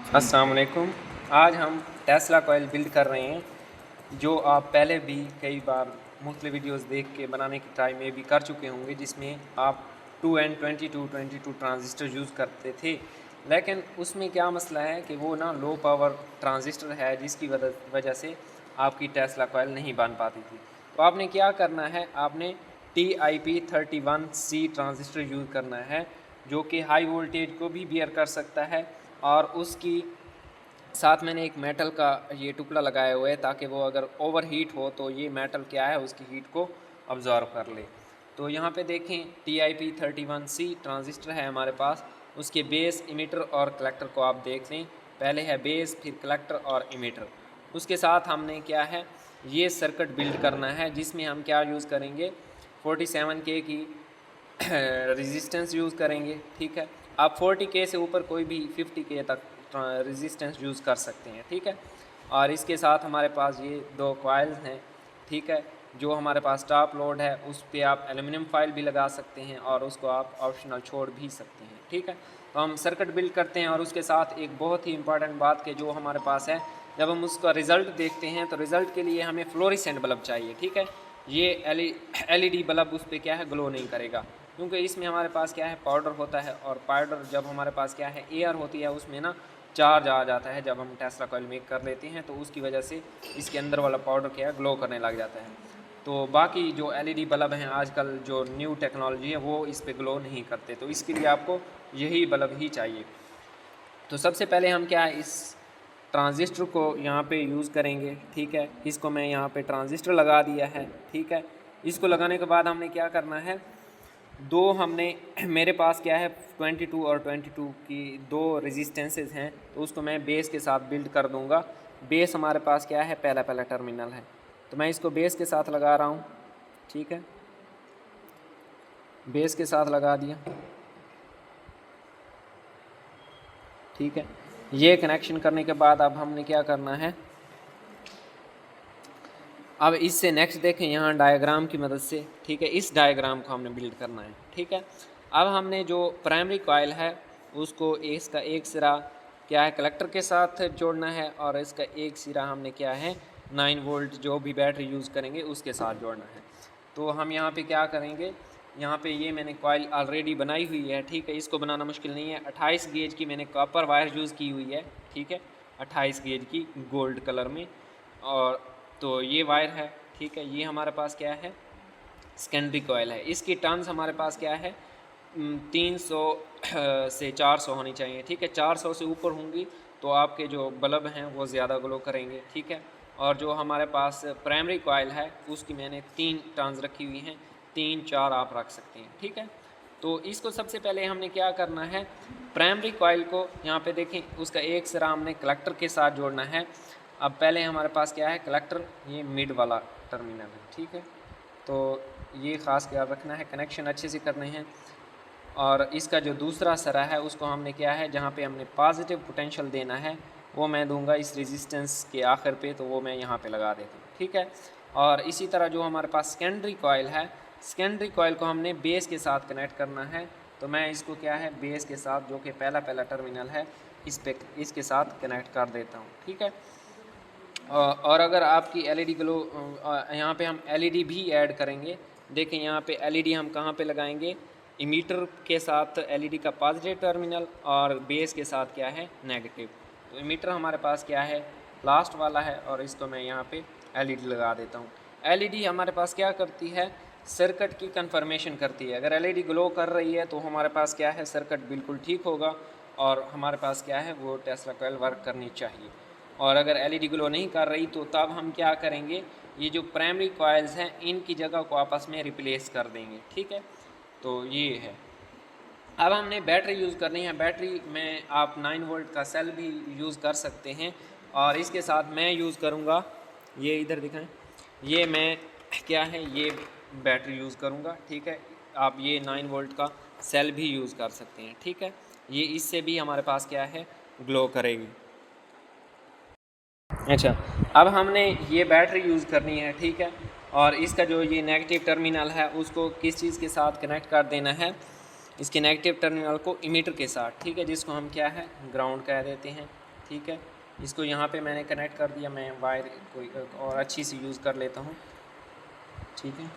अस्सलाम वालेकुम। आज हम टेस्ला कॉइल बिल्ड कर रहे हैं जो आप पहले भी कई बार मुख्तलिफ वीडियोस देख के बनाने की ट्राई में भी कर चुके होंगे, जिसमें आप 2N22 ट्रांजिस्टर यूज़ करते थे। लेकिन उसमें क्या मसला है कि वो ना लो पावर ट्रांजिस्टर है, जिसकी वजह से आपकी टेस्ला कॉइल नहीं बन पाती थी। तो आपने क्या करना है, आपने TIP31C ट्रांजिस्टर यूज़ करना है जो कि हाई वोल्टेज को भी बियर कर सकता है, और उसकी साथ मैंने एक मेटल का ये टुकड़ा लगाया हुआ है ताकि वो अगर ओवर हीट हो तो ये मेटल क्या है उसकी हीट को अब्जॉर्व कर ले। तो यहाँ पे देखें TIP31C ट्रांजिस्टर है हमारे पास। उसके बेस, इमीटर और कलेक्टर को आप देख लें। पहले है बेस, फिर कलेक्टर और इमीटर। उसके साथ हमने क्या है ये सर्किट बिल्ड करना है, जिसमें हम क्या यूज़ करेंगे 47K की रेजिस्टेंस यूज़ करेंगे। ठीक है, आप 40K से ऊपर कोई भी 50K तक रेजिस्टेंस यूज़ कर सकते हैं। ठीक है, और इसके साथ हमारे पास ये दो कॉइल्स हैं। ठीक है, जो हमारे पास टॉप लोड है उस पर आप एल्युमिनियम फाइल भी लगा सकते हैं और उसको आप ऑप्शनल छोड़ भी सकते हैं। ठीक है, तो हम सर्किट बिल्ड करते हैं और उसके साथ एक बहुत ही इंपॉर्टेंट बात के जो हमारे पास है, जब हम उसका रिज़ल्ट देखते हैं तो रिज़ल्ट के लिए हमें फ्लोरेसेंट बल्ब चाहिए। ठीक है, ये LED बल्ब उस पर क्या है ग्लो नहीं करेगा, क्योंकि इसमें हमारे पास क्या है पाउडर होता है, और पाउडर जब हमारे पास क्या है एयर होती है उसमें ना चार्ज आ जाता है। जब हम टेस्ला कॉइल मेक कर लेते हैं तो उसकी वजह से इसके अंदर वाला पाउडर क्या है ग्लो करने लग जाता है। तो बाकी जो LED बल्ब हैं आजकल जो न्यू टेक्नोलॉजी है वो इस पे ग्लो नहीं करते, तो इसके लिए आपको यही बल्ब ही चाहिए। तो सबसे पहले हम क्या है इस ट्रांजिस्टर को यहाँ पे यूज़ करेंगे। ठीक है, इसको मैं यहाँ पे ट्रांजिस्टर लगा दिया है। ठीक है, इसको लगाने के बाद हमने क्या करना है, दो हमने मेरे पास क्या है 22 और 22 की दो रेजिस्टेंसेस हैं, तो उसको मैं बेस के साथ बिल्ड कर दूंगा। बेस हमारे पास क्या है पहला टर्मिनल है, तो मैं इसको बेस के साथ लगा रहा हूँ। ठीक है, बेस के साथ लगा दिया। ठीक है, ये कनेक्शन करने के बाद अब हमने क्या करना है, अब इससे नेक्स्ट देखें यहाँ डायग्राम की मदद से। ठीक है, इस डायग्राम को हमने बिल्ड करना है। ठीक है, अब हमने जो प्राइमरी कॉइल है उसको इसका एक सिरा क्या है कलेक्टर के साथ जोड़ना है, और इसका एक सिरा हमने क्या है 9 वोल्ट जो भी बैटरी यूज़ करेंगे उसके साथ जोड़ना है। तो हम यहाँ पे क्या करेंगे, यहाँ पे ये मैंने कॉइल ऑलरेडी बनाई हुई है। ठीक है, इसको बनाना मुश्किल नहीं है। 28 गेज की मैंने कॉपर वायर यूज़ की हुई है। ठीक है, 28 गेज की गोल्ड कलर में, और तो ये वायर है। ठीक है, ये हमारे पास क्या है सेकेंडरी कॉइल है। इसकी टर्न्स हमारे पास क्या है 300 से 400 होनी चाहिए। ठीक है, 400 से ऊपर होंगी तो आपके जो बल्ब हैं वो ज़्यादा ग्लो करेंगे। ठीक है, और जो हमारे पास प्राइमरी कॉइल है उसकी मैंने 3 टर्न्स रखी हुई हैं, 3 4 आप रख सकते हैं। ठीक है, तो इसको सबसे पहले हमने क्या करना है, प्राइमरी कॉइल को यहाँ पे देखें उसका एक सिरा हमने कलेक्टर के साथ जोड़ना है। अब पहले हमारे पास क्या है कलेक्टर, ये मिड वाला टर्मिनल है। ठीक है, तो ये ख़ास ख्याल रखना है, कनेक्शन अच्छे से करने हैं। और इसका जो दूसरा सरा है उसको हमने क्या है जहाँ पे हमने पॉजिटिव पोटेंशियल देना है वो मैं दूंगा इस रेजिस्टेंस के आखिर पे, तो वो मैं यहाँ पे लगा देता हूँ। ठीक है, और इसी तरह जो हमारे पास सेकेंडरी कॉइल है, सेकेंडरी कॉइल को हमने बेस के साथ कनेक्ट करना है, तो मैं इसको क्या है बेस के साथ जो कि पहला टर्मिनल है इस पे इसके साथ कनेक्ट कर देता हूँ। ठीक है, और अगर आपकी LED ग्लो यहाँ पे हम LED भी ऐड करेंगे। देखें यहाँ पे LED हम कहाँ पे लगाएंगे, इमीटर के साथ LED का पॉजिटिव टर्मिनल और बेस के साथ क्या है नेगेटिव। तो इमीटर हमारे पास क्या है लास्ट वाला है, और इसको मैं यहाँ पे LED लगा देता हूँ। LED हमारे पास क्या करती है सर्किट की कन्फर्मेशन करती है। अगर LED ग्लो कर रही है तो हमारे पास क्या है सर्किट बिल्कुल ठीक होगा, और हमारे पास क्या है वो टेस्ला कॉइल वर्क करनी चाहिए। और अगर LED ग्लो नहीं कर रही तो तब हम क्या करेंगे, ये जो प्राइमरी कॉइल्स हैं इनकी जगह को आपस में रिप्लेस कर देंगे। ठीक है, तो ये है। अब हमने बैटरी यूज़ करनी है। बैटरी में आप 9 वोल्ट का सेल भी यूज़ कर सकते हैं, और इसके साथ मैं यूज़ करूँगा, ये इधर दिखाएं, ये मैं क्या है ये बैटरी यूज़ करूँगा। ठीक है, आप ये 9 वोल्ट का सेल भी यूज़ कर सकते हैं। ठीक है, ये इससे भी हमारे पास क्या है ग्लो करेगी। अच्छा, अब हमने ये बैटरी यूज़ करनी है। ठीक है, और इसका जो ये नेगेटिव टर्मिनल है उसको किस चीज़ के साथ कनेक्ट कर देना है, इसके नेगेटिव टर्मिनल को इमीटर के साथ। ठीक है, जिसको हम क्या है ग्राउंड कह देते हैं। ठीक है। इसको यहाँ पे मैंने कनेक्ट कर दिया, मैं वायर कोई और अच्छी सी यूज़ कर लेता हूँ, ठीक है।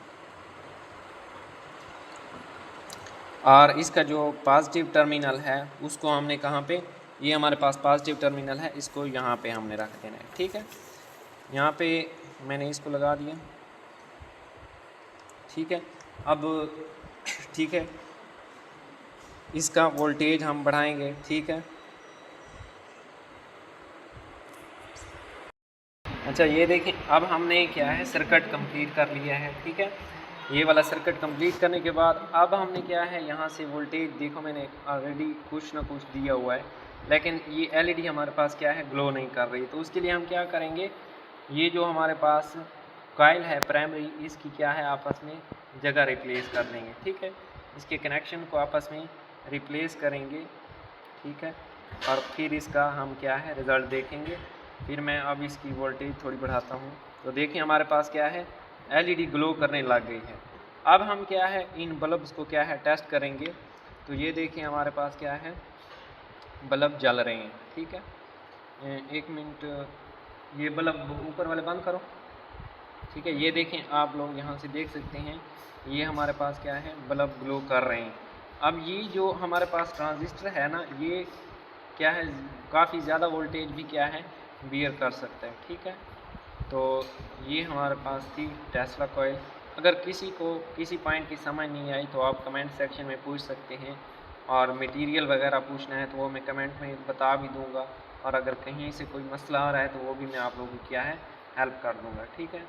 और इसका जो पॉजिटिव टर्मिनल है उसको हमने कहाँ पे, ये हमारे पास पॉजिटिव टर्मिनल है, इसको यहाँ पे हमने रख देना है, ठीक है। यहाँ पे मैंने इसको लगा दिया, ठीक है। अब ठीक है, इसका वोल्टेज हम बढ़ाएंगे, ठीक है। अच्छा ये देखें, अब हमने क्या है सर्किट कंप्लीट कर लिया है, ठीक है। ये वाला सर्किट कंप्लीट करने के बाद अब हमने क्या है यहाँ से वोल्टेज देखो मैंने ऑलरेडी कुछ ना कुछ दिया हुआ है, लेकिन ये एलईडी हमारे पास क्या है ग्लो नहीं कर रही। तो उसके लिए हम क्या करेंगे, ये जो हमारे पास कॉइल है प्राइमरी, इसकी क्या है आपस में जगह रिप्लेस कर देंगे, ठीक है। इसके कनेक्शन को आपस में रिप्लेस करेंगे, ठीक है। और फिर इसका हम क्या है रिज़ल्ट देखेंगे। फिर मैं अब इसकी वोल्टेज थोड़ी बढ़ाता हूँ, तो देखिए हमारे पास क्या है एलईडी ग्लो करने लग गई है। अब हम क्या है इन बल्ब्स को क्या है टेस्ट करेंगे। तो ये देखिए हमारे पास क्या है बल्ब जल रहे हैं, ठीक है। एक मिनट, ये बल्ब ऊपर वाले बंद करो, ठीक है। ये देखें आप लोग यहाँ से देख सकते हैं, ये हमारे पास क्या है बल्ब ग्लो कर रहे हैं। अब ये जो हमारे पास ट्रांजिस्टर है ना, ये क्या है काफ़ी ज़्यादा वोल्टेज भी क्या है बियर कर सकता है, ठीक है। तो ये हमारे पास थी टेस्ला कॉइल। अगर किसी को किसी पॉइंट की समझ नहीं आई तो आप कमेंट सेक्शन में पूछ सकते हैं, और मटेरियल वगैरह पूछना है तो वो मैं कमेंट में बता भी दूंगा, और अगर कहीं से कोई मसला आ रहा है तो वो भी मैं आप लोगों की क्या है हेल्प कर दूंगा, ठीक है।